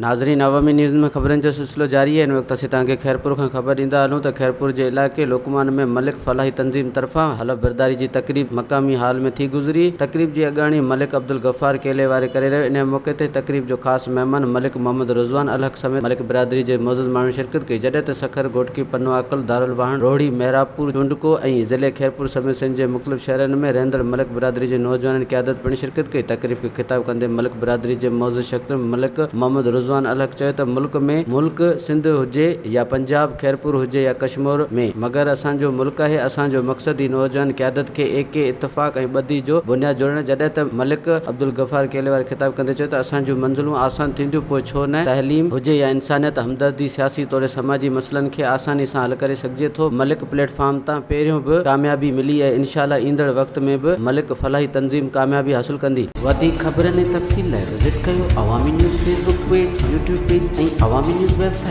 नाज़रीन, अवामी न्यूज़ में ख़बरनि जो सिलसिलो जारी है। इन वक़्तु असीं तव्हांखे खैरपुर खां ख़बर ॾींदा हलूं त खैरपुर जे इलाइक़े लोकमान में मलिक फलाही तंज़ीम तरफ़ां हलफ़ बरदारी जी तक़रीब मक़ामी हाल में थी गुज़री। तक़रीब जी अॻाणी मलिक अब्दुल गफ़ार केले वारे करे रहियो। इन मौक़े ते तक़रीब जो ख़ासि महिमान मलिक मोहम्मद रिज़वान अल हक़ समेत मलिक बिरादरी जे मौजूद माण्हू शिरकत कई। जॾहिं त सखर, घोटकी, पन्नो, आकल, दारुल वाहण, रोहड़ी, मेहराबपुर, चूंडको ऐं ज़िले खैरपुर समेत सिंध जे मुख़्तलिफ़ शहरनि में रहंदड़ मलिक बिरादरी जे नौजवाननि क़यादत पिणु शिरकत कई। तक़रीब खे ख़िताब कंदे मलिक बिरादरी जे मौजूद शख़्स मलिक मोहम्मद रिज़वान अल हक़ चयो त मुल्क सिंध हुजे या पंजाब, खैरपुर हुजे या कश्मीर में, मगर असांजो मुल्क आहे। असांजो मक़सद ई नौजवान क़यादत खे एके इत्तफ़ाक़ ऐं ॿधी जो बुनियाद जोड़ण। जॾहिं त मलिक अब्दुल गफ़ार केले वारे ख़िताब कंदे चयो त असांजूं मंज़िलूं आसान थींदियूं, पोइ छो न तहलीम हुजे या इंसानियत, हमदर्दी, सियासी तौर समाजी मसइलनि खे आसानी सां हल करे सघिजे थो। मलिक प्लेटफॉर्म तां पहिरियों बि कामयाबी मिली ऐं इंशाअल्लाह ईंदड़ वक़्त में बि मलिक फलाही तंज़ीम कामयाबी हासिल कंदी। वधीक ख़बरनि ऐं तफ़सील लाइ विज़िट कयो अवामी news Facebook page, YouTube page ऐं अवामी न्यूज़ वेबसाइट।